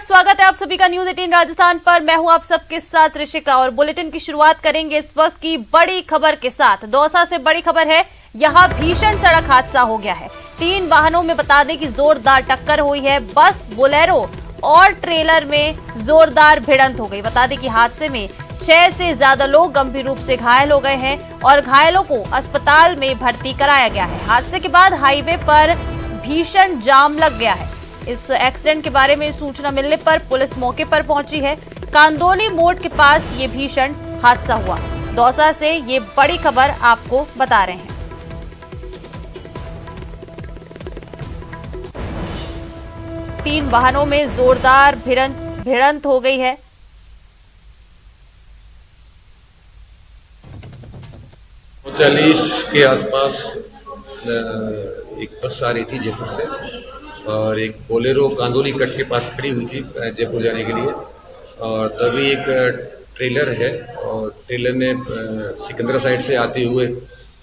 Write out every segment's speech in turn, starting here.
स्वागत है आप सभी का न्यूज 18 राजस्थान पर। मैं हूं आप सबके साथ ऋषिका और बुलेटिन की शुरुआत करेंगे इस वक्त की बड़ी खबर के साथ। दौसा से बड़ी खबर है, यहां भीषण सड़क हादसा हो गया है। 3 वाहनों में बता दें कि जोरदार टक्कर हुई है। बस, बोलेरो और ट्रेलर में जोरदार भिड़ंत हो गई। बता दें कि हादसे में 6 से ज्यादा लोग गंभीर रूप से घायल हो गए हैं और घायलों को अस्पताल में भर्ती कराया गया है। हादसे के बाद हाईवे पर भीषण जाम लग गया है। इस एक्सीडेंट के बारे में सूचना मिलने पर पुलिस मौके पर पहुंची है। कांदोली मोड़ के पास ये भीषण हादसा हुआ। दौसा से ये बड़ी खबर आपको बता रहे हैं। तीन वाहनों में जोरदार भिड़ंत हो गई है। के आसपास एक बस आ रही थी जयपुर से और एक बोलेरो कांदोली कट के पास खड़ी हुई थी जयपुर जाने के लिए, और तभी एक ट्रेलर है और ट्रेलर ने सिकंदरा साइड से आते हुए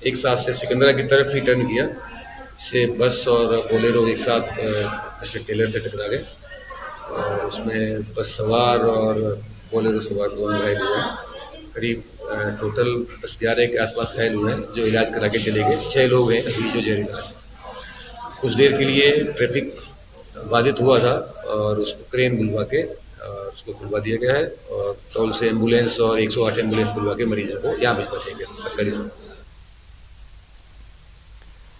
एक साथ से सिकंदरा की तरफ ही टर्न किया। इससे बस और बोलेरो एक साथ ट्रेलर से टकरा गए और उसमें बस सवार और बोलेरो सवार दोनों घायल हुए हैं। करीब टोटल 10-11 के आसपास घायल हुए हैं जो इलाज करा के चले गए। 6 लोग हैं अभी जो जेल इलाज। कुछ देर के लिए ट्रैफिक बाधित हुआ था और उसको क्रेन बुलवा के उसको खुलवा दिया गया है और टोल से एम्बुलेंस और 108 एम्बुलेंस बुलवा के मरीजों को यहाँ भिजवा देंगे सरकारी।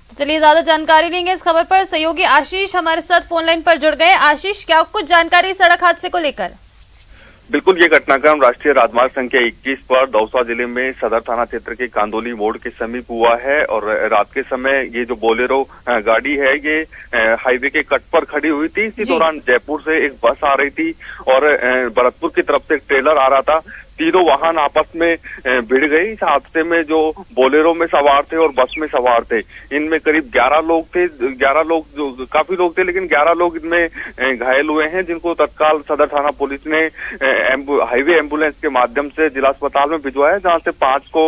तो चलिए ज्यादा जानकारी लेंगे इस खबर पर। सहयोगी आशीष हमारे साथ फोन लाइन पर जुड़ गए। आशीष, क्या कुछ जानकारी सड़क हादसे को लेकर? बिल्कुल, ये घटनाक्रम राष्ट्रीय राजमार्ग संख्या 21 पर दौसा जिले में सदर थाना क्षेत्र के कांदोली मोड़ के समीप हुआ है। और रात के समय ये जो बोलेरो गाड़ी है ये हाईवे के कट पर खड़ी हुई थी। इसी दौरान जयपुर से एक बस आ रही थी और भरतपुर की तरफ से एक ट्रेलर आ रहा था। तीनों वाहन आपस में भिड़ गई। इस हादसे में जो बोलेरो में सवार थे और बस में सवार थे, इनमें करीब 11 लोग थे। 11 लोग जो काफी लोग थे, लेकिन 11 लोग इनमें घायल हुए हैं, जिनको तत्काल सदर थाना पुलिस ने हाईवे एम्बुलेंस के माध्यम से जिला अस्पताल में भिजवाया, जहां से 5 को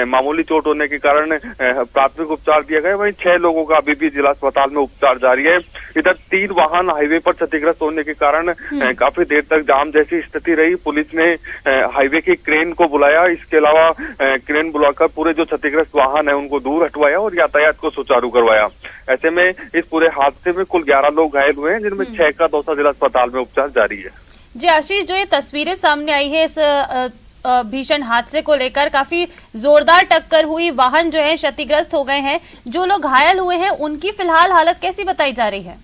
मामूली चोट होने के कारण प्राथमिक उपचार दिया गया। वहीं 6 लोगों का अभी भी जिला अस्पताल में उपचार जारी है। इधर 3 वाहन हाईवे पर क्षतिग्रस्त होने के कारण काफी देर तक जाम जैसी स्थिति रही। पुलिस ने हाईवे की क्रेन को बुलाया। इसके अलावा क्रेन बुलाकर पूरे जो क्षतिग्रस्त वाहन है उनको दूर हटवाया और यातायात को सुचारू करवाया। ऐसे में इस पूरे हादसे में कुल 11 लोग घायल हुए हैं, जिनमें 6 का दौसा जिला अस्पताल में उपचार जारी है। जी आशीष, जो ये तस्वीरें सामने आई है इस भीषण हादसे को लेकर, काफी जोरदार टक्कर हुई, वाहन जो है क्षतिग्रस्त हो गए हैं। जो लोग घायल हुए हैं उनकी फिलहाल हालत कैसी बताई जा रही है?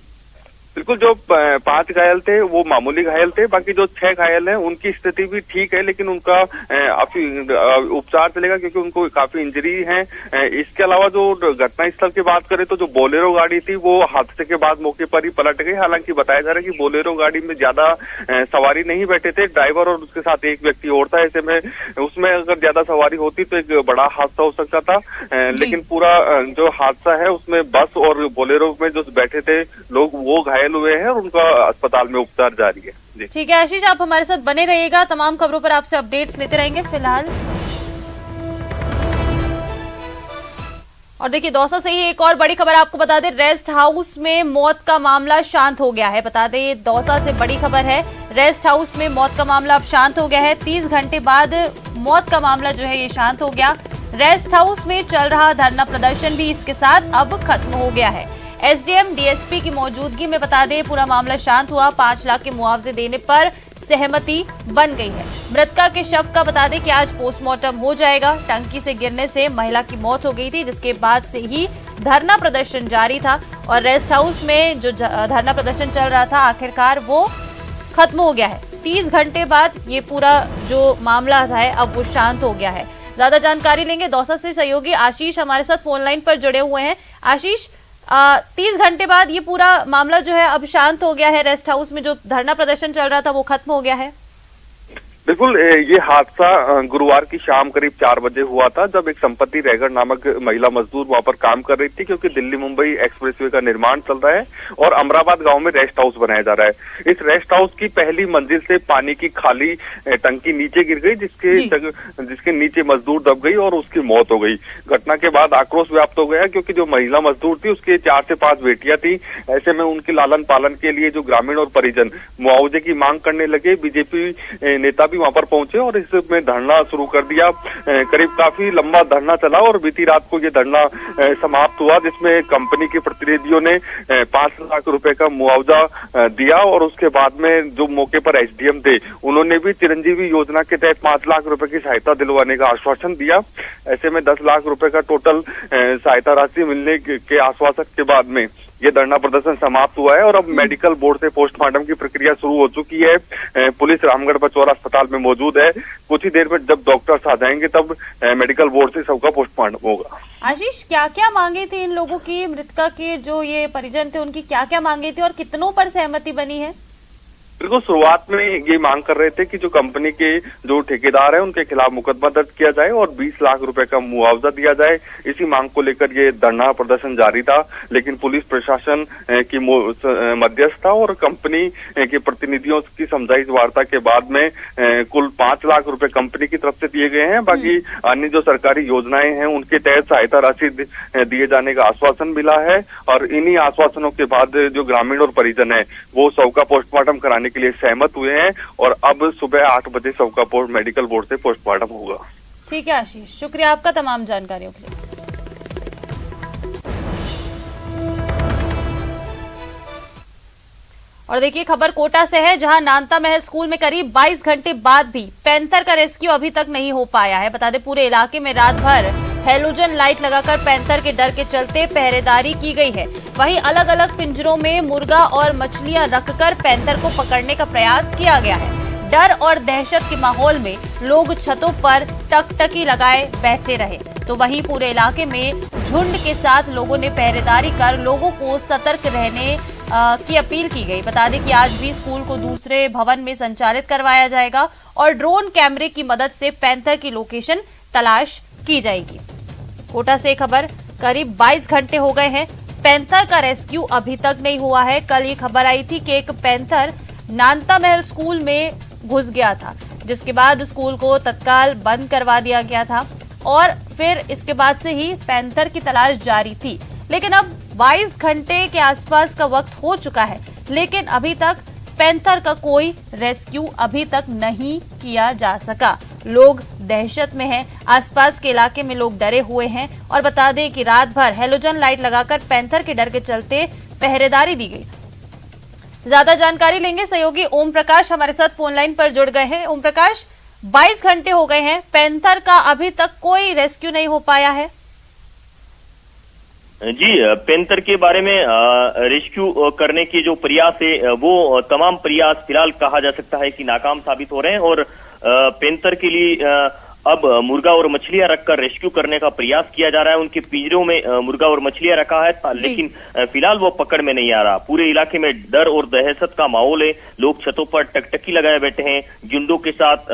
बिल्कुल, जो 5 घायल थे वो मामूली घायल थे। बाकी जो 6 घायल हैं उनकी स्थिति भी ठीक है, लेकिन उनका उपचार चलेगा क्योंकि उनको काफी इंजरी है। इसके अलावा जो घटनास्थल की बात करें तो जो बोलेरो गाड़ी थी वो हादसे के बाद मौके पर ही पलट गई। हालांकि बताया जा रहा है कि बोलेरो गाड़ी में ज्यादा सवारी नहीं बैठे थे, ड्राइवर और उसके साथ एक व्यक्ति और था। ऐसे में उसमें अगर ज्यादा सवारी होती तो एक बड़ा हादसा हो सकता था। लेकिन पूरा जो हादसा है उसमें बस और बोलेरो में जो बैठे थे लोग वो घायल हुए हैं और उनका अस्पताल में उपचार जारी है। ठीक है आशीष, आप हमारे साथ बने रहिएगा, तमाम खबरों पर आपसे अपडेट्स लेते रहेंगे। फिलहाल और देखिए, दौसा से ही एक और बड़ी खबर आपको बता दें। रेस्ट हाउस में मौत का मामला शांत हो गया है। बता दें, दौसा से बड़ी खबर है। रेस्ट हाउस में मौत का मामला अब शांत हो गया है। 30 घंटे बाद मौत का मामला जो है ये शांत हो गया। रेस्ट हाउस में चल रहा धरना प्रदर्शन भी इसके साथ अब खत्म हो गया है। एसडीएम डीएसपी की मौजूदगी में बता दें पूरा मामला शांत हुआ। 5 लाख के मुआवजे देने पर सहमति बन गई है। मृतका के शव का बता दें कि आज पोस्टमार्टम हो जाएगा। टंकी से गिरने से महिला की मौत हो गई थी, जिसके बाद से ही धरना प्रदर्शन जारी था और रेस्ट हाउस में जो धरना प्रदर्शन चल रहा था आखिरकार वो खत्म हो गया है। 30 घंटे बाद ये पूरा जो मामला है अब वो शांत हो गया है। ज्यादा जानकारी लेंगे। दौसा से सहयोगी आशीष हमारे साथ फोन लाइन पर जुड़े हुए हैं। आशीष, 30 घंटे बाद ये पूरा मामला जो है अब शांत हो गया है। रेस्ट हाउस में जो धरना प्रदर्शन चल रहा था वो खत्म हो गया है। बिल्कुल, ये हादसा गुरुवार की शाम करीब 4 बजे हुआ था, जब एक संपत्ति रैगर नामक महिला मजदूर वहां पर काम कर रही थी, क्योंकि दिल्ली मुंबई एक्सप्रेसवे का निर्माण चल रहा है और अमराबाद गांव में रेस्ट हाउस बनाया जा रहा है। इस रेस्ट हाउस की पहली मंजिल से पानी की खाली टंकी नीचे गिर गई, जिसके नीचे मजदूर दब गई और उसकी मौत हो गई। घटना के बाद आक्रोश व्याप्त हो गया, क्योंकि जो महिला मजदूर थी उसके 4 से 5 बेटियां थी। ऐसे में उनके लालन पालन के लिए जो ग्रामीण और परिजन मुआवजे की मांग करने लगे। बीजेपी नेता भी वहां पर पहुंचे और इसमें धरना शुरू कर दिया। करीब काफी लंबा धरना चला और बीती रात को ये धरना समाप्त हुआ, जिसमें कंपनी के प्रतिनिधियों ने 5 लाख रुपए का मुआवजा दिया और उसके बाद में जो मौके पर एसडीएम थे उन्होंने भी चिरंजीवी योजना के तहत 5 लाख रुपए की सहायता दिलवाने का आश्वासन दिया। ऐसे में 10 लाख रुपए का टोटल सहायता राशि मिलने के आश्वासन के बाद में ये धरना प्रदर्शन समाप्त हुआ है और अब मेडिकल बोर्ड से पोस्टमार्टम की प्रक्रिया शुरू हो चुकी है। पुलिस रामगढ़ पचौरा अस्पताल में मौजूद है। कुछ ही देर में जब डॉक्टर्स आ जाएंगे तब मेडिकल बोर्ड से सबका पोस्टमार्टम होगा। आशीष, क्या क्या मांगे थी इन लोगों की, मृतका के जो ये परिजन थे उनकी क्या क्या मांगे थी और कितनों पर सहमति बनी है? बिल्कुल, शुरुआत में ये मांग कर रहे थे कि जो कंपनी के जो ठेकेदार हैं उनके खिलाफ मुकदमा दर्ज किया जाए और 20 लाख रुपए का मुआवजा दिया जाए। इसी मांग को लेकर ये धरना प्रदर्शन जारी था, लेकिन पुलिस प्रशासन की मध्यस्थता और कंपनी के प्रतिनिधियों की समझाइश वार्ता के बाद में कुल 5 लाख रुपए कंपनी की तरफ से दिए गए हैं। बाकी अन्य जो सरकारी योजनाएं हैं उनके तहत सहायता राशि दिए जाने का आश्वासन मिला है और इन्हीं आश्वासनों के बाद जो ग्रामीण और परिजन है वो शव का पोस्टमार्टम कराने के लिए सहमत हुए हैं और अब सुबह 8 बजे शव का मेडिकल बोर्ड से पोस्टमार्टम होगा। ठीक है आशीष, शुक्रिया आपका तमाम जानकारियों के लिए। और देखिए खबर कोटा से है, जहां नानता महल स्कूल में करीब 22 घंटे बाद भी पैंथर का रेस्क्यू अभी तक नहीं हो पाया है। बता दें पूरे इलाके में रात भर हेलोजन लाइट लगाकर पैंथर के डर के चलते पहरेदारी की गई है। वहीं अलग अलग पिंजरों में मुर्गा और मछलियां रखकर पैंथर को पकड़ने का प्रयास किया गया है। डर और दहशत के माहौल में लोग छतों पर टकटकी लगाए बैठे रहे, तो वहीं पूरे इलाके में झुंड के साथ लोगों ने पहरेदारी कर लोगों को सतर्क रहने की अपील की गई। बता दें कि आज भी स्कूल को दूसरे भवन में संचालित करवाया जाएगा और ड्रोन कैमरे की मदद से पैंथर की लोकेशन तलाश की जाएगी। कोटा से खबर, करीब 22 घंटे हो गए हैं, पैंथर का रेस्क्यू अभी तक नहीं हुआ है। कल ये खबर आई थी कि एक पैंथर नानता महल स्कूल में घुस गया था, जिसके बाद स्कूल को तत्काल बंद करवा दिया गया था और फिर इसके बाद से ही पैंथर की तलाश जारी थी। लेकिन अब 22 घंटे के आसपास का वक्त हो चुका है, लेकिन अभी तक पैंथर का कोई रेस्क्यू अभी तक नहीं किया जा सका। लोग दहशत में हैं, आसपास के इलाके में लोग डरे हुए हैं और बता दें कि रात भर हेलोजन लाइट लगाकर पैंथर के डर के चलते पहरेदारी दी गई। ज्यादा जानकारी लेंगे, सहयोगी ओम प्रकाश हमारे साथ फोन लाइन पर जुड़ गए हैं। ओम प्रकाश, 22 घंटे हो गए हैं, पैंथर का अभी तक कोई रेस्क्यू नहीं हो पाया है। जी, पैंथर के बारे में रेस्क्यू करने के जो प्रयास है वो तमाम प्रयास फिलहाल कहा जा सकता है कि नाकाम साबित हो रहे हैं और पैंथर के लिए अब मुर्गा और मछलियां रखकर रेस्क्यू करने का प्रयास किया जा रहा है। उनके पिंजरों में मुर्गा और मछलियां रखा है, लेकिन फिलहाल वो पकड़ में नहीं आ रहा। पूरे इलाके में डर और दहशत का माहौल है। लोग छतों पर टकटकी लगाए बैठे हैं। झुंडों के साथ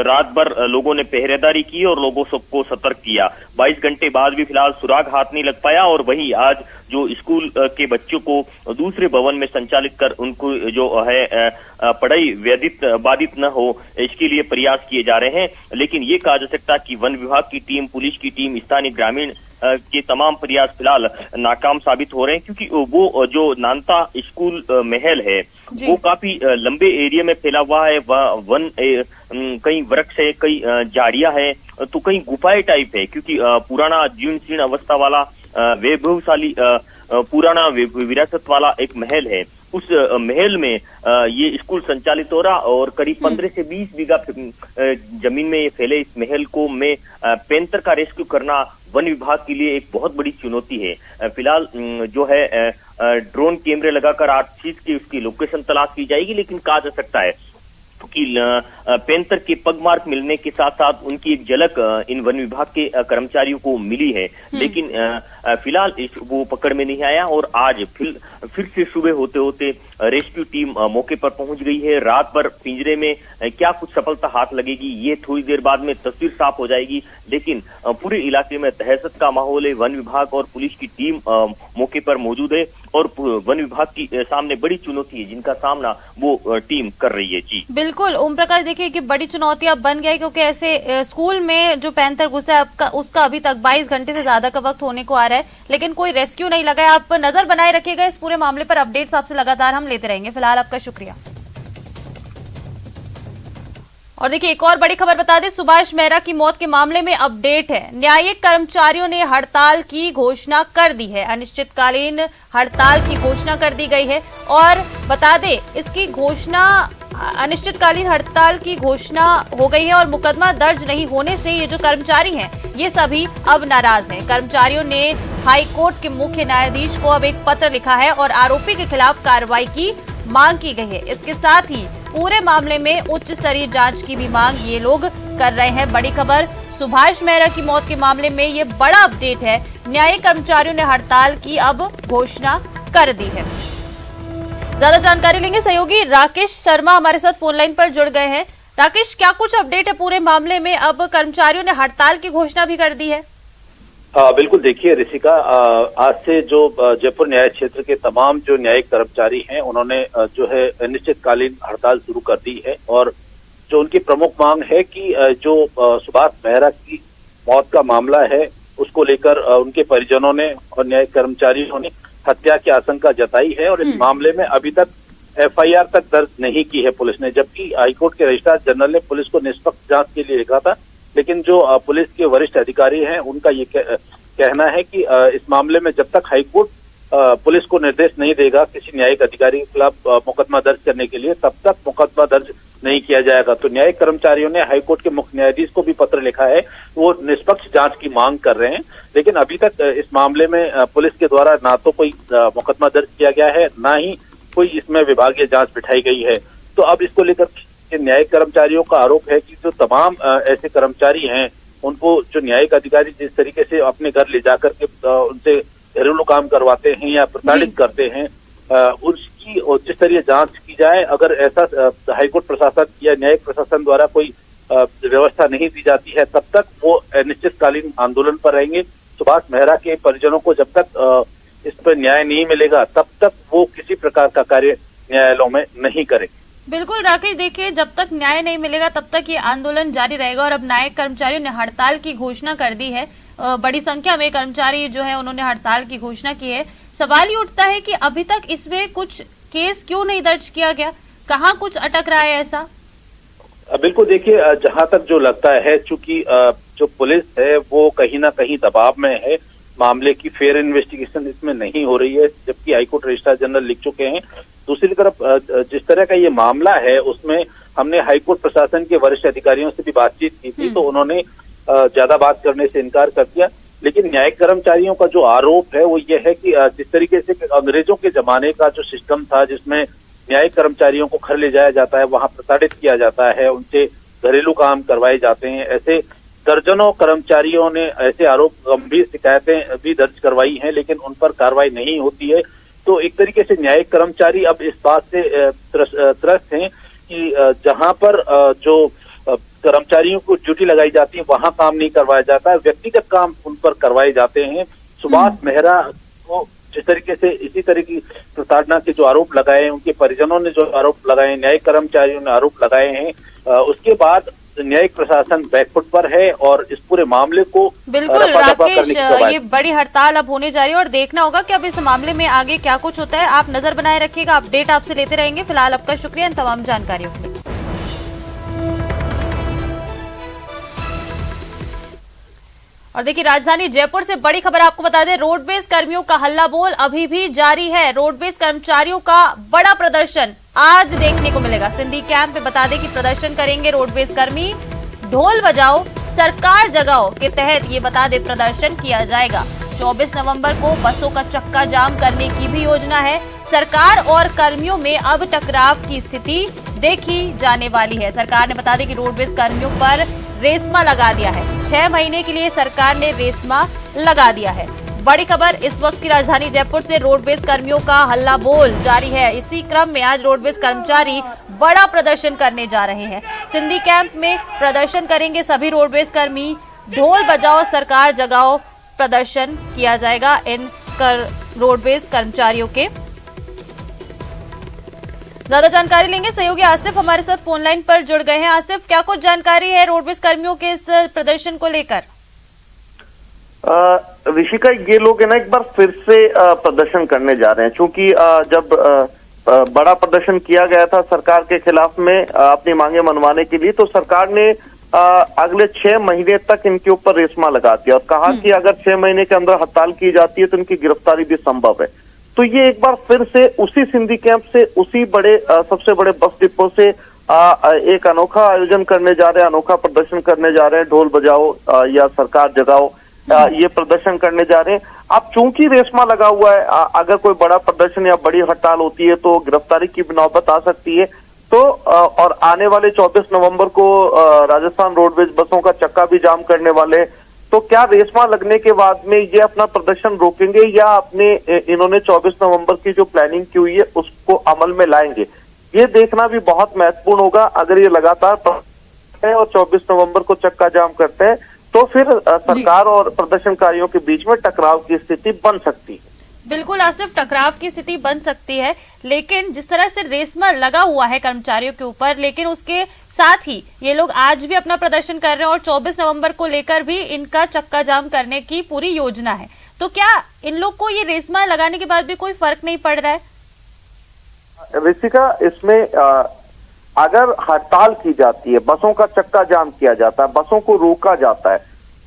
रात भर लोगों ने पहरेदारी की और लोगों सबको सतर्क किया। 22 घंटे बाद भी फिलहाल सुराग हाथ नहीं लग पाया और वही आज जो स्कूल के बच्चों को दूसरे भवन में संचालित कर उनको जो है पढ़ाई बाधित न हो, इसके लिए प्रयास किए जा रहे हैं। लेकिन ये कहा जा सकता है कि वन विभाग की टीम, पुलिस की टीम, स्थानीय ग्रामीण के तमाम प्रयास फिलहाल नाकाम साबित हो रहे हैं, क्योंकि वो जो नानता स्कूल महल है वो काफी लंबे एरिया में फैला हुआ है। वन कई वृक्ष है, कई झाड़ियां है, तो कई गुफाएं टाइप है, क्योंकि पुराना जीर्ण शीर्ण अवस्था वाला वैभवशाली पुराना विरासत वाला एक महल है। उस महल में ये स्कूल संचालित हो रहा और करीब 15 से 20 बीघा जमीन में ये फैले इस महल को में पैंथर का रेस्क्यू करना वन विभाग के लिए एक बहुत बड़ी चुनौती है। फिलहाल जो है ड्रोन कैमरे लगाकर 8 चीज की उसकी लोकेशन तलाश की जाएगी, लेकिन कहा जा सकता है क्योंकि पेंथर के पगमार्क मिलने के साथ साथ उनकी एक झलक इन वन विभाग के कर्मचारियों को मिली है, लेकिन फिलहाल वो पकड़ में नहीं आया और आज फिर से सुबह होते होते रेस्क्यू टीम मौके पर पहुंच गई है। रात भर पिंजरे में क्या कुछ सफलता हाथ लगेगी ये थोड़ी देर बाद में तस्वीर साफ हो जाएगी, लेकिन पूरे इलाके में दहशत का माहौल है। वन विभाग और पुलिस की टीम मौके पर मौजूद है और वन विभाग की सामने बड़ी चुनौती है जिनका सामना वो टीम कर रही है। जी बिल्कुल ओम प्रकाश, देखिए कि बड़ी चुनौती अब बन गया है, क्योंकि ऐसे स्कूल में जो पैंथर घुसा है उसका अभी तक 22 घंटे से ज्यादा का वक्त होने को आ रहा है, लेकिन कोई रेस्क्यू नहीं लगा है। आप नजर बनाए रखिएगा इस पूरे मामले पर, अपडेट्स आपसे लगातार हम लेते रहेंगे। फिलहाल आपका शुक्रिया। और देखिए एक और बड़ी खबर बता दें, सुभाष मेहरा की मौत के मामले में अपडेट है। न्यायिक कर्मचारियों ने हड़ताल की घोषणा कर दी है, अनिश्चितकालीन हड़ताल की घोषणा कर दी गई है। और बता दें इसकी घोषणा, अनिश्चितकालीन हड़ताल की घोषणा हो गई है और मुकदमा दर्ज नहीं होने से ये जो कर्मचारी हैं ये सभी अब नाराज हैं। कर्मचारियों ने हाई कोर्ट के मुख्य न्यायाधीश को अब एक पत्र लिखा है और आरोपी के खिलाफ कार्रवाई की मांग की गई है। इसके साथ ही पूरे मामले में उच्च स्तरीय जांच की भी मांग ये लोग कर रहे हैं। बड़ी खबर, सुभाष मेहरा की मौत के मामले में ये बड़ा अपडेट है। न्यायिक कर्मचारियों ने हड़ताल की अब घोषणा कर दी है। ज्यादा जानकारी लेंगे, सहयोगी राकेश शर्मा हमारे साथ फोन लाइन पर जुड़ गए हैं। राकेश, क्या कुछ अपडेट है पूरे मामले में? अब कर्मचारियों ने हड़ताल की घोषणा भी कर दी है। बिल्कुल, देखिए ऋषिका, आज से जो जयपुर न्याय क्षेत्र के तमाम जो न्यायिक कर्मचारी हैं उन्होंने जो है अनिश्चितकालीन हड़ताल शुरू कर दी है। और जो उनकी प्रमुख मांग है कि जो सुभाष मेहरा की मौत का मामला है उसको लेकर उनके परिजनों ने और न्यायिक कर्मचारियों ने हत्या की आशंका जताई है और इस मामले में अभी तक एफआईआर तक दर्ज नहीं की है पुलिस ने, जबकि हाईकोर्ट के रजिस्ट्रार जनरल ने पुलिस को निष्पक्ष जांच के लिए लिखा था। लेकिन जो पुलिस के वरिष्ठ अधिकारी हैं उनका ये कहना है कि इस मामले में जब तक हाईकोर्ट पुलिस को निर्देश नहीं देगा किसी न्यायिक अधिकारी के खिलाफ मुकदमा दर्ज करने के लिए, तब तक मुकदमा दर्ज नहीं किया जाएगा। तो न्यायिक कर्मचारियों ने हाईकोर्ट के मुख्य न्यायाधीश को भी पत्र लिखा है, वो निष्पक्ष जांच की मांग कर रहे हैं। लेकिन अभी तक इस मामले में पुलिस के द्वारा ना तो कोई मुकदमा दर्ज किया गया है, ना ही कोई इसमें विभागीय जांच बिठाई गई है। तो अब इसको लेकर न्यायिक कर्मचारियों का आरोप है कि जो तमाम ऐसे कर्मचारी हैं उनको जो न्यायिक अधिकारी जिस तरीके से अपने घर ले जाकर के उनसे घरेलू काम करवाते हैं या प्रताड़ित करते हैं, उसकी उच्च स्तरीय जांच की जाए। अगर ऐसा हाईकोर्ट प्रशासन या न्यायिक प्रशासन द्वारा कोई व्यवस्था नहीं दी जाती है तब तक वो अनिश्चितकालीन आंदोलन पर रहेंगे। सुभाष मेहरा के परिजनों को जब तक इस पर न्याय नहीं मिलेगा तब तक वो किसी प्रकार का कार्य न्यायालयों में नहीं करेंगे। बिल्कुल राकेश, देखिए जब तक न्याय नहीं मिलेगा तब तक ये आंदोलन जारी रहेगा और अब न्यायिक कर्मचारियों ने हड़ताल की घोषणा कर दी है। बड़ी संख्या में कर्मचारी जो है उन्होंने हड़ताल की घोषणा की है। सवाल ये उठता है कि अभी तक इसमें कुछ केस क्यों नहीं दर्ज किया गया, कहाँ कुछ अटक रहा है ऐसा? बिल्कुल, देखिए जहां तक जो लगता है, चूंकि जो पुलिस है वो कहीं ना कहीं दबाव में है, मामले की फेयर इन्वेस्टिगेशन इसमें नहीं हो रही है, जबकि हाईकोर्ट रजिस्ट्रार जनरल लिख चुके हैं। दूसरी तरफ जिस तरह का ये मामला है उसमें हमने हाईकोर्ट प्रशासन के वरिष्ठ अधिकारियों से भी बातचीत की थी, तो उन्होंने ज्यादा बात करने से इनकार कर दिया। लेकिन न्यायिक कर्मचारियों का जो आरोप है वो ये है कि जिस तरीके से अंग्रेजों के जमाने का जो सिस्टम था जिसमें न्यायिक कर्मचारियों को घर ले जाया जाता है, वहां प्रताड़ित किया जाता है, उनसे घरेलू काम करवाए जाते हैं, ऐसे दर्जनों कर्मचारियों ने ऐसे आरोप, गंभीर शिकायतें भी दर्ज करवाई हैं, लेकिन उन पर कार्रवाई नहीं होती है। तो एक तरीके से न्यायिक कर्मचारी अब इस बात से त्रस्त हैं कि जहां पर जो कर्मचारियों को ड्यूटी लगाई जाती है वहां काम नहीं करवाया जाता है, व्यक्तिगत काम उन पर करवाए जाते हैं। सुभाष मेहरा को जिस तरीके से इसी तरह की प्रताड़ना के जो आरोप लगाए, उनके परिजनों ने जो आरोप लगाए, न्यायिक कर्मचारियों ने आरोप लगाए हैं, उसके बाद न्यायिक प्रशासन बैकफुट पर है और इस पूरे मामले को बिल्कुल राकेश, ये बड़ी हड़ताल अब होने जा रही है और देखना होगा कि अब इस मामले में आगे क्या कुछ होता है। आप नजर बनाए रखिएगा, अपडेट आपसे लेते रहेंगे। फिलहाल आपका शुक्रिया इन तमाम जानकारियों के लिए। और देखिए राजधानी जयपुर से बड़ी खबर आपको बता दें, रोडवेज कर्मियों का हल्ला बोल अभी भी जारी है। रोडवेज कर्मचारियों का बड़ा प्रदर्शन आज देखने को मिलेगा। सिंधी कैंप में बता दें कि प्रदर्शन करेंगे रोडवेज कर्मी। ढोल बजाओ सरकार जगाओ के तहत ये बता दें प्रदर्शन किया जाएगा। 24 नवंबर को बसों का चक्का जाम करने की भी योजना है। सरकार और कर्मियों में अब टकराव की स्थिति देखी जाने वाली है। सरकार ने बता दें कि रोडवेज कर्मियों पर रेस्मा लगा दिया है। 6 महीने के लिए सरकार ने रेस्मा लगा दिया है। बड़ी खबर इस वक्त की राजधानी जयपुर से रोडवेज कर्मियों का हल्ला बोल जारी है। इसी क्रम में आज रोडवेज कर्मचारी बड़ा प्रदर्शन करने जा रहे हैं। सिंधी कैंप में प्रदर्शन करेंगे सभी रोडवेज कर्मी। ढोल बजाओ सरकार जगाओ प्रदर्शन किया जाएगा इन रोडवेज कर्मचारियों के। ज्यादा जानकारी लेंगे, सहयोगी आसिफ हमारे साथ फोन लाइन पर जुड़ गए हैं। आसिफ, क्या कुछ जानकारी है रोडवेज कर्मियों के इस प्रदर्शन को लेकर? ऋषिका, ये लोग है ना एक बार फिर से प्रदर्शन करने जा रहे हैं, क्योंकि जब बड़ा प्रदर्शन किया गया था सरकार के खिलाफ में अपनी मांगे मनवाने के लिए, तो सरकार ने अगले 6 महीने तक इनके ऊपर रेस्मा लगा दिया और कहा कि अगर 6 महीने के अंदर हड़ताल की जाती है तो इनकी गिरफ्तारी भी संभव है। तो ये एक बार फिर से उसी सिंधी कैंप से, उसी बड़े सबसे बड़े बस डिपो से एक अनोखा आयोजन करने जा रहे हैं, अनोखा प्रदर्शन करने जा रहे हैं। ढोल बजाओ या सरकार जगाओ ये प्रदर्शन करने जा रहे हैं। अब चूंकि रेस्मा लगा हुआ है, अगर कोई बड़ा प्रदर्शन या बड़ी हड़ताल होती है तो गिरफ्तारी की नौबत आ सकती है। तो और आने वाले 24 नवंबर को राजस्थान रोडवेज बसों का चक्का भी जाम करने वाले। तो क्या रेस्मा लगने के बाद में ये अपना प्रदर्शन रोकेंगे या अपने इन्होंने 24 नवंबर की जो प्लानिंग की हुई है उसको अमल में लाएंगे, ये देखना भी बहुत महत्वपूर्ण होगा। अगर ये लगातार है और 24 नवंबर को चक्का जाम करते हैं तो फिर सरकार और प्रदर्शनकारियों के बीच में टकराव की स्थिति बन सकती है। बिल्कुल आसिफ, टकराव की स्थिति बन सकती है, लेकिन जिस तरह से रेस्मा लगा हुआ है कर्मचारियों के ऊपर, लेकिन उसके साथ ही ये लोग आज भी अपना प्रदर्शन कर रहे हैं और 24 नवंबर को लेकर भी इनका चक्का जाम करने की पूरी योजना है। तो क्या इन लोग को ये रेस्मा लगाने के बाद भी कोई फर्क नहीं पड़ रहा है? ऋषिका, इसमें अगर हड़ताल की जाती है, बसों का चक्का जाम किया जाता है, बसों को रोका जाता है,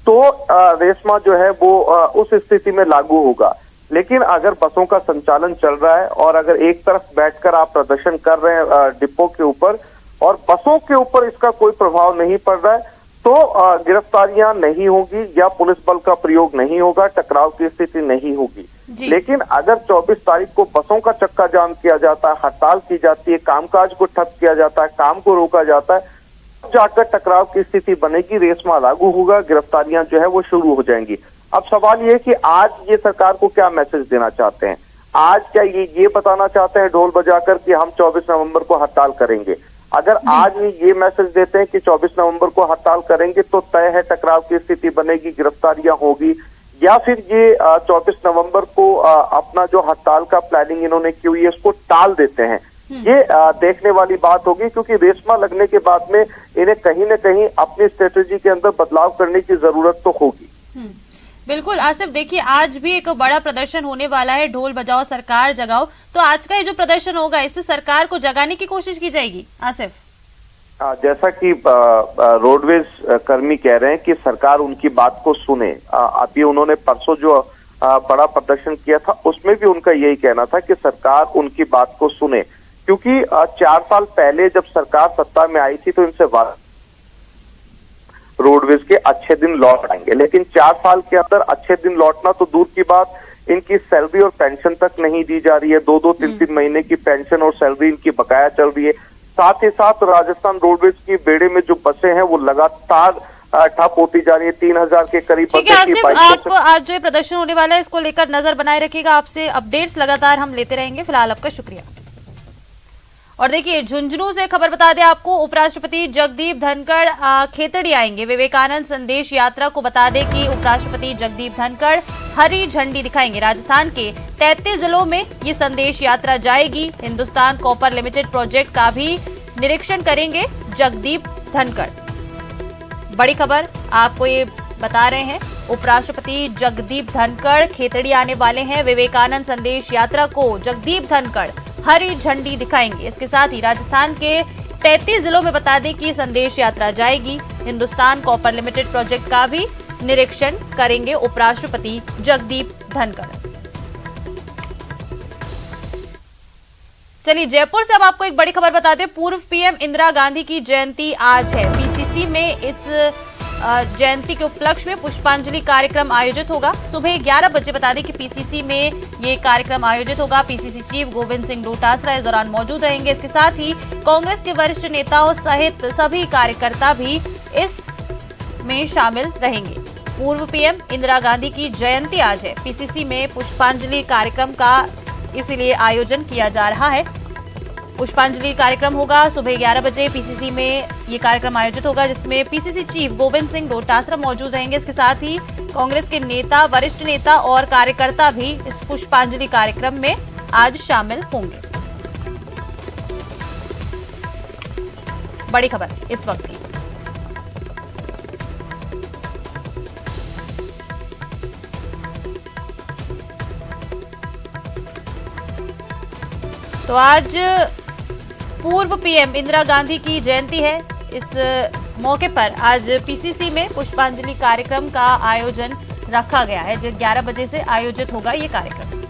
तो रेस्मा जो है वो उस स्थिति में लागू होगा। लेकिन अगर बसों का संचालन चल रहा है और अगर एक तरफ बैठकर आप प्रदर्शन कर रहे हैं डिपो के ऊपर और बसों के ऊपर इसका कोई प्रभाव नहीं पड़ रहा है, तो गिरफ्तारियां नहीं होगी या पुलिस बल का प्रयोग नहीं होगा, टकराव की स्थिति नहीं होगी। लेकिन अगर 24 तारीख को बसों का चक्का जाम किया जाता है, हड़ताल की जाती है, कामकाज को ठप किया जाता है, काम को रोका जाता है, जाकर टकराव की स्थिति बनेगी, रेस्मा लागू होगा, गिरफ्तारियां जो है वो शुरू हो जाएंगी। अब सवाल ये कि आज ये सरकार को क्या मैसेज देना चाहते हैं? आज क्या ये बताना चाहते हैं ढोल बजाकर कि हम 24 नवंबर को हड़ताल करेंगे? अगर आज ये मैसेज देते हैं कि 24 नवंबर को हड़ताल करेंगे तो तय है टकराव की स्थिति बनेगी, गिरफ्तारियां होगी, या फिर ये 24 नवंबर को अपना जो हड़ताल का प्लानिंग इन्होंने की हुई है इसको टाल देते हैं, ये देखने वाली बात होगी। क्योंकि रेस्मा लगने के बाद में इन्हें कहीं न कहीं अपनी स्ट्रेटेजी के अंदर बदलाव करने की जरूरत तो होगी। बिल्कुल आसिफ, देखिए आज भी एक बड़ा प्रदर्शन होने वाला है, ढोल बजाओ सरकार जगाओ। तो आज का ये जो प्रदर्शन होगा इससे सरकार को जगाने की कोशिश की जाएगी आसिफ? जैसा कि रोडवेज कर्मी कह रहे हैं कि सरकार उनकी बात को सुने। अभी उन्होंने परसों जो बड़ा प्रदर्शन किया था उसमें भी उनका यही कहना था कि सरकार उनकी बात को सुने, क्योंकि 4 साल पहले जब सरकार सत्ता में आई थी तो इनसे रोडवेज के अच्छे दिन लौट आएंगे, लेकिन 4 साल के अंदर अच्छे दिन लौटना तो दूर की बात, इनकी सैलरी और पेंशन तक नहीं दी जा रही है। 2-2, 3-3 महीने की पेंशन और सैलरी इनकी बकाया चल रही है। साथ ही साथ राजस्थान रोडवेज की बेड़े में जो बसें हैं वो लगातार ठप होती जा रही है। 3000 के करीब। ठीक है आसिफ, आप आज जो प्रदर्शन होने वाला है इसको लेकर नजर बनाए रखिएगा। आपसे अपडेट्स लगातार हम लेते रहेंगे। फिलहाल आपका शुक्रिया। और देखिए झुंझुनू से खबर बता दें आपको, उपराष्ट्रपति जगदीप धनखड़ खेतड़ी आएंगे। विवेकानंद संदेश यात्रा को बता दें कि उपराष्ट्रपति जगदीप धनखड़ हरी झंडी दिखाएंगे। राजस्थान के 33 जिलों में ये संदेश यात्रा जाएगी। हिंदुस्तान कॉपर लिमिटेड प्रोजेक्ट का भी निरीक्षण करेंगे जगदीप धनखड़। बड़ी खबर आपको ये बता रहे हैं, उपराष्ट्रपति जगदीप धनखड़ खेतड़ी आने वाले हैं। विवेकानंद संदेश यात्रा को जगदीप धनखड़ हरी झंडी दिखाएंगे। इसके साथ ही राजस्थान के 33 जिलों में बता दें कि संदेश यात्रा जाएगी। हिंदुस्तान कॉपर लिमिटेड प्रोजेक्ट का भी निरीक्षण करेंगे उपराष्ट्रपति जगदीप धनखड़। चलिए जयपुर से अब आपको एक बड़ी खबर बता दें, पूर्व पीएम इंदिरा गांधी की जयंती आज है। पीसीसी में इस जयंती के उपलक्ष्य में पुष्पांजलि कार्यक्रम आयोजित होगा। सुबह 11 बजे बता दें कि पीसीसी में ये कार्यक्रम आयोजित होगा। पीसीसी चीफ गोविंद सिंह डोटासरा इस दौरान मौजूद रहेंगे। इसके साथ ही कांग्रेस के वरिष्ठ नेताओं सहित सभी कार्यकर्ता भी इस में शामिल रहेंगे। पूर्व पीएम इंदिरा गांधी की जयंती आज है। पीसीसी में पुष्पांजलि कार्यक्रम का इसीलिए आयोजन किया जा रहा है। पुष्पांजलि कार्यक्रम होगा सुबह 11 बजे। पीसीसी में ये कार्यक्रम आयोजित होगा जिसमें पीसीसी चीफ गोविंद सिंह डोटासरा मौजूद रहेंगे। इसके साथ ही कांग्रेस के नेता, वरिष्ठ नेता और कार्यकर्ता भी इस पुष्पांजलि कार्यक्रम में आज शामिल होंगे। बड़ी खबर इस वक्त की। तो आज पूर्व पीएम इंदिरा गांधी की जयंती है। इस मौके पर आज पीसीसी में पुष्पांजलि कार्यक्रम का आयोजन रखा गया है। जो 11 बजे से आयोजित होगा ये कार्यक्रम।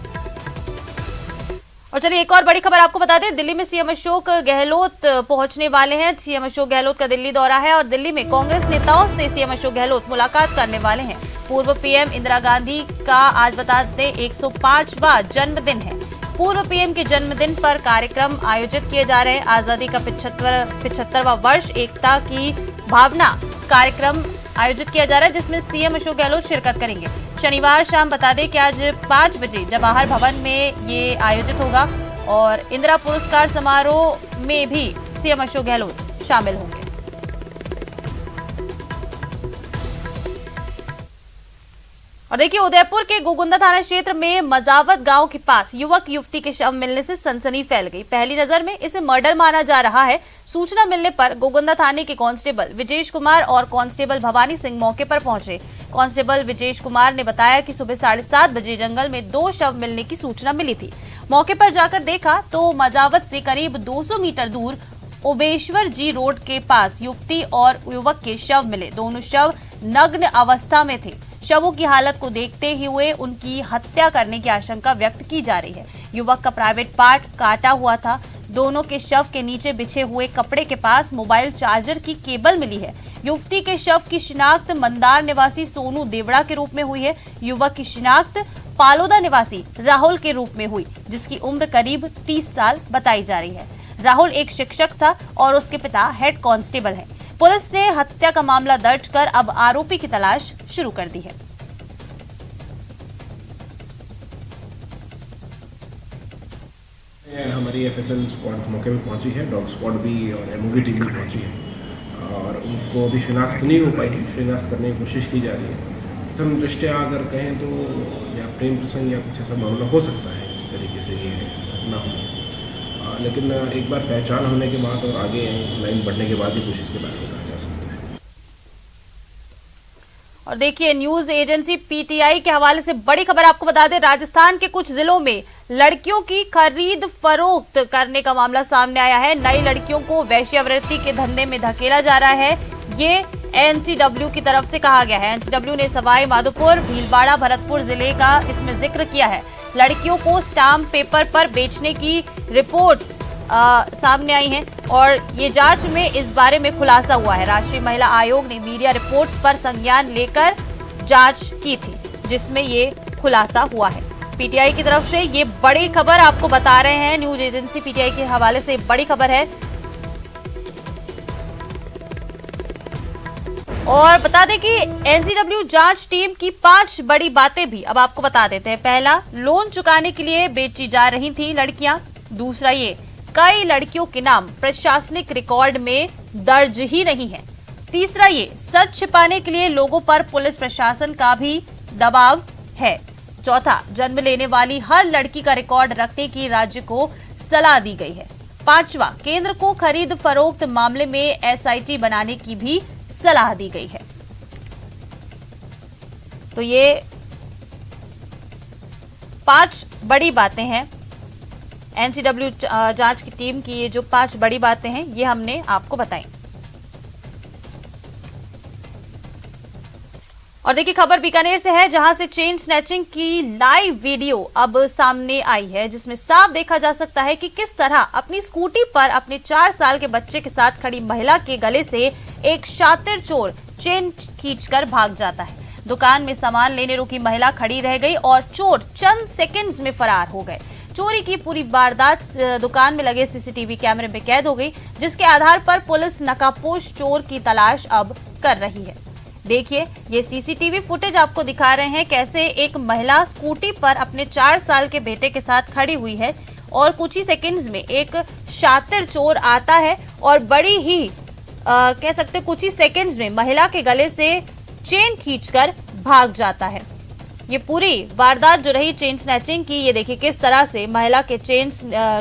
और चलिए एक और बड़ी खबर आपको बता दें, दिल्ली में सीएम अशोक गहलोत पहुंचने वाले हैं। सीएम अशोक गहलोत का दिल्ली दौरा है और दिल्ली में कांग्रेस नेताओं से सीएम अशोक गहलोत मुलाकात करने वाले हैं। पूर्व पीएम इंदिरा गांधी का आज बता दें 105वां जन्मदिन है। पूर्व पीएम के जन्मदिन पर कार्यक्रम आयोजित किए जा रहे हैं। आजादी का 75वां वर्ष एकता की भावना कार्यक्रम आयोजित किया जा रहा है जिसमें सीएम अशोक गहलोत शिरकत करेंगे। शनिवार शाम बता दें कि आज 5 बजे जवाहर भवन में ये आयोजित होगा और इंदिरा पुरस्कार समारोह में भी सीएम अशोक गहलोत शामिल होंगे। और देखिए उदयपुर के गोगुंदा थाना क्षेत्र में मजावत गांव के पास युवक युवती के शव मिलने से सनसनी फैल गई। पहली नजर में इसे मर्डर माना जा रहा है। सूचना मिलने पर गोगुंदा थाने के कांस्टेबल विजेश कुमार और कांस्टेबल भवानी सिंह मौके पर पहुंचे। कांस्टेबल विजेश कुमार ने बताया कि सुबह 7:30 बजे जंगल में 2 शव मिलने की सूचना मिली थी। मौके पर जाकर देखा तो मजावत से करीब 200 मीटर दूर ओबेश्वर जी रोड के पास युवती और युवक के शव मिले। दोनों शव नग्न अवस्था में थे। शवों की हालत को देखते हुए उनकी हत्या करने की आशंका व्यक्त की जा रही है। युवक का प्राइवेट पार्ट काटा हुआ था। दोनों के शव के नीचे बिछे हुए कपड़े के पास मोबाइल चार्जर की केबल मिली है। युवती के शव की शिनाख्त मंदार निवासी सोनू देवड़ा के रूप में हुई है। युवक की शिनाख्त पालोदा निवासी राहुल के रूप में हुई जिसकी उम्र करीब 30 साल बताई जा रही है। राहुल एक शिक्षक था और उसके पिता हेड कांस्टेबल है। पुलिस ने हत्या का मामला दर्ज कर अब आरोपी की तलाश शुरू कर दी है। हमारी एफएसएल स्क्वाड मौके पे पहुंची है, डॉग स्क्वाड भी और एमओवी टीम भी पहुंची है और उनको अभी शिनाख्त नहीं हो पाई। शिनाख्त करने की कोशिश की जा रही है। सम दृष्टिया अगर कहें तो या प्रेम प्रसंग या कुछ ऐसा मामला हो सकता है इस तरीके से ये घटना हो। लेकिन एक बार पहचान होने के बाद और आगे लाइन बढ़ने के बाद ही कुछ इसके बारे में कहा जा सकता है। और देखिए न्यूज एजेंसी पीटीआई के हवाले से बड़ी खबर आपको बता दें, राजस्थान के कुछ जिलों में लड़कियों की खरीद फरोख्त करने का मामला सामने आया है। नई लड़कियों को वेश्यावृत्ति के धंधे में धकेला जा रहा है। ये एनसीडब्ल्यू की तरफ से कहा गया है। एनसीडब्ल्यू ने सवाई माधोपुर, भीलवाड़ा, भरतपुर जिले का इसमें जिक्र किया है। लड़कियों को स्टाम्प पेपर पर बेचने की रिपोर्ट्स सामने आई हैं और ये जांच में इस बारे में खुलासा हुआ है। राष्ट्रीय महिला आयोग ने मीडिया रिपोर्ट्स पर संज्ञान लेकर जांच की थी जिसमें ये खुलासा हुआ है। पीटीआई की तरफ से ये बड़ी खबर आपको बता रहे हैं। न्यूज एजेंसी पीटीआई के हवाले से बड़ी खबर है। और बता दें कि एनसीडब्ल्यू जांच टीम की 5 बड़ी बातें भी अब आपको बता देते हैं। पहला, लोन चुकाने के लिए बेची जा रही थी लड़कियां। दूसरा, ये कई लड़कियों के नाम प्रशासनिक रिकॉर्ड में दर्ज ही नहीं है। तीसरा, ये सच छिपाने के लिए लोगों पर पुलिस प्रशासन का भी दबाव है। चौथा, जन्म लेने वाली हर लड़की का रिकॉर्ड रखने की राज्य को सलाह दी गई है। पांचवा, केंद्र को खरीद फरोख्त मामले में एसआईटी बनाने की भी सलाह दी गई है। तो ये 5 बड़ी बातें हैं। एनसीडब्ल्यू जांच की टीम की ये जो 5 बड़ी बातें हैं ये हमने आपको बताई। और देखिए खबर बीकानेर से है जहां से चेन स्नैचिंग की लाइव वीडियो अब सामने आई है जिसमें साफ देखा जा सकता है कि किस तरह अपनी स्कूटी पर अपने 4 साल के बच्चे के साथ खड़ी महिला के गले से एक शातिर चोर चेन खींचकर भाग जाता है। दुकान में सामान लेने रुकी महिला खड़ी रह गई और चोर चंद सेकंड्स में फरार हो गए। चोरी की पूरी वारदात दुकान में लगे सीसीटीवी कैमरे में कैद हो गई, जिसके आधार पर पुलिस नकाबपोश चोर की तलाश अब कर रही है। देखिए, ये सीसीटीवी फुटेज आपको दिखा रहे हैं कैसे एक महिला स्कूटी पर अपने 4 साल के बेटे के साथ खड़ी हुई है और कुछ ही सेकंड्स में एक शातिर चोर आता है और बड़ी ही कह सकते कुछ ही सेकंड्स में महिला के गले से चेन खींचकर भाग जाता है। ये पूरी वारदात जो रही चेन स्नैचिंग की, ये देखिए किस तरह से महिला के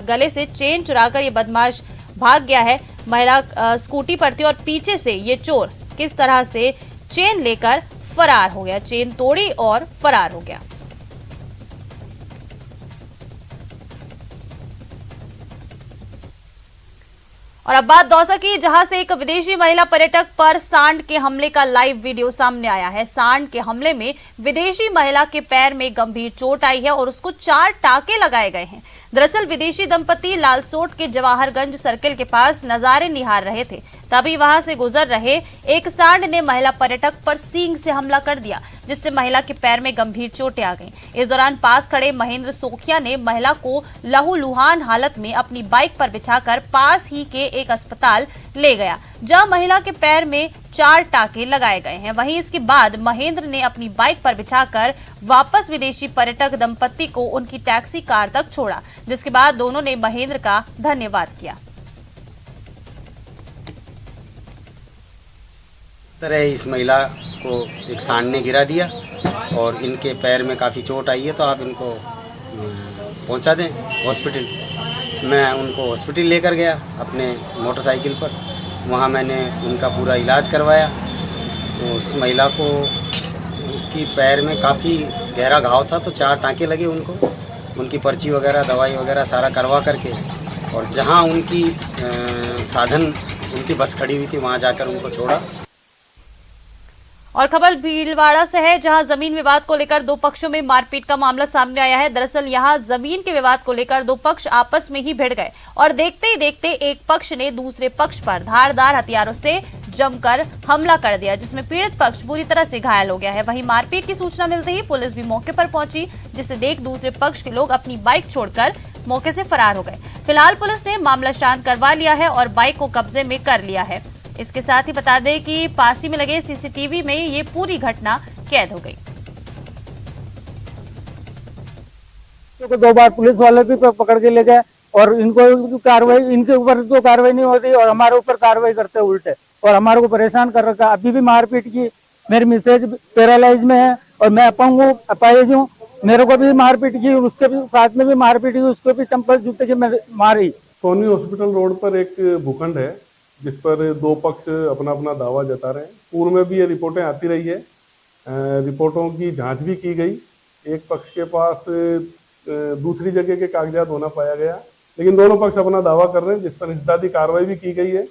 गले से चेन चुराकर ये बदमाश भाग गया है। महिला स्कूटी पर थी और पीछे से ये चोर किस तरह से चेन लेकर फरार हो गया, चेन तोड़ी और फरार हो गया। और अब बात दौसा की, जहां से एक विदेशी महिला पर्यटक पर सांड के हमले का लाइव वीडियो सामने आया है। सांड के हमले में विदेशी महिला के पैर में गंभीर चोट आई है और उसको 4 टाके लगाए गए हैं। दरअसल विदेशी दंपति लालसोट के जवाहरगंज सर्किल के पास नजारे निहार रहे थे, तभी वहां से गुजर रहे एक सांड ने महिला पर्यटक पर सींग से हमला कर दिया, जिससे महिला के पैर में गंभीर चोटें आ गईं। इस दौरान पास खड़े महेंद्र सोखिया ने महिला को लहूलुहान हालत में अपनी बाइक पर बिठाकर पास ही के एक अस्पताल ले गया, जहां महिला के पैर में 4 टाके लगाए गए हैं। वहीं इसके बाद महेंद्र ने अपनी बाइक पर बिठाकर वापस विदेशी पर्यटक दंपति को उनकी टैक्सी कार तक छोड़ा, जिसके बाद दोनों ने महेंद्र का धन्यवाद किया। तरह इस महिला को एक सांड ने गिरा दिया और इनके पैर में काफ़ी चोट आई है, तो आप इनको पहुंचा दें हॉस्पिटल। मैं उनको हॉस्पिटल लेकर गया अपने मोटरसाइकिल पर। वहां मैंने उनका पूरा इलाज करवाया। तो उस महिला को उसकी पैर में काफ़ी गहरा घाव था, तो 4 टाँके लगे उनको। उनकी पर्ची वगैरह दवाई वगैरह सारा करवा करके और जहां उनकी साधन उनकी बस खड़ी हुई थी वहां जाकर उनको छोड़ा। और खबर भीलवाड़ा से है, जहां जमीन विवाद को लेकर 2 पक्षों में मारपीट का मामला सामने आया है। दरअसल यहां जमीन के विवाद को लेकर 2 पक्ष आपस में ही भिड़ गए और देखते ही देखते एक पक्ष ने दूसरे पक्ष पर धारदार हथियारों से जमकर हमला कर दिया, जिसमें पीड़ित पक्ष बुरी तरह से घायल हो गया है। वहीं मारपीट की सूचना मिलते ही पुलिस भी मौके पर पहुंची, जिसे देख दूसरे पक्ष के लोग अपनी बाइक छोड़कर मौके से फरार हो गए। फिलहाल पुलिस ने मामला शांत करवा लिया है और बाइक को कब्जे में कर लिया है। इसके साथ ही बता दें कि पासी में लगे सीसीटीवी में ये पूरी घटना कैद हो गई। तो 2 बार पुलिस वाले भी पकड़ के ले गए और इनको कार्रवाई, इनके ऊपर तो कार्रवाई नहीं होती और हमारे ऊपर कार्रवाई करते उल्टे, और हमारे को परेशान कर रखा। अभी भी मारपीट की। मेरी मिसेज पैरालाइज में है और मैं अपंग हूँ, अपाहिज हूँ। मेरे को भी मारपीट की, उसके भी साथ में भी मारपीट की, उसको भी चंपल जूते की मारी। सोनी हॉस्पिटल रोड पर एक भूखंड है जिस पर 2 पक्ष अपना अपना दावा जता रहे हैं। पूर्व में भी ये रिपोर्टें आती रही है, रिपोर्टों की जांच भी की गई। एक पक्ष के पास दूसरी जगह के कागजात होना पाया गया, लेकिन दोनों पक्ष अपना दावा कर रहे हैं, जिस पर इंसदादी कार्रवाई भी की गई है।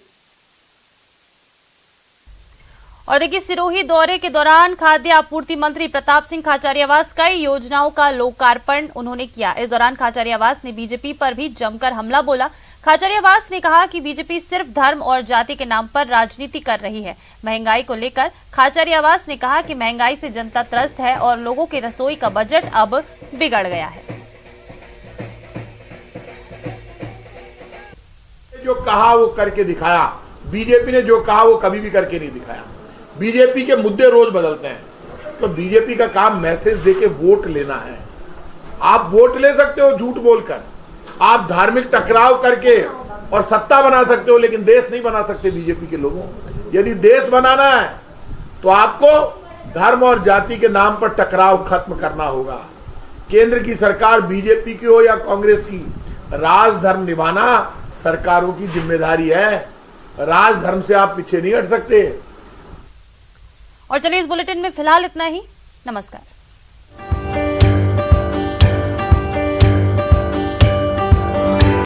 और देखिए, सिरोही दौरे के दौरान खाद्य आपूर्ति मंत्री प्रताप सिंह खाचरियावास कई योजनाओं का लोकार्पण उन्होंने किया। इस दौरान खाचरियावास ने बीजेपी पर भी जमकर हमला बोला। खाचरियावास ने कहा कि बीजेपी सिर्फ धर्म और जाति के नाम पर राजनीति कर रही है। महंगाई को लेकर खाचरियावास ने कहा कि महंगाई से जनता त्रस्त है और लोगों के रसोई का बजट अब बिगड़ गया है। जो कहा वो करके दिखाया। बीजेपी ने जो कहा वो कभी भी करके नहीं दिखाया। बीजेपी के मुद्दे रोज बदलते हैं, तो बीजेपी का काम मैसेज देके वोट लेना है। आप वोट ले सकते हो झूठ बोलकर, आप धार्मिक टकराव करके और सत्ता बना सकते हो, लेकिन देश नहीं बना सकते बीजेपी के लोगों। यदि देश बनाना है तो आपको धर्म और जाति के नाम पर टकराव खत्म करना होगा। केंद्र की सरकार बीजेपी की हो या कांग्रेस की, राजधर्म निभाना सरकारों की जिम्मेदारी है। राजधर्म से आप पीछे नहीं हट सकते। और चलिए, इस बुलेटिन में फिलहाल इतना ही। नमस्कार।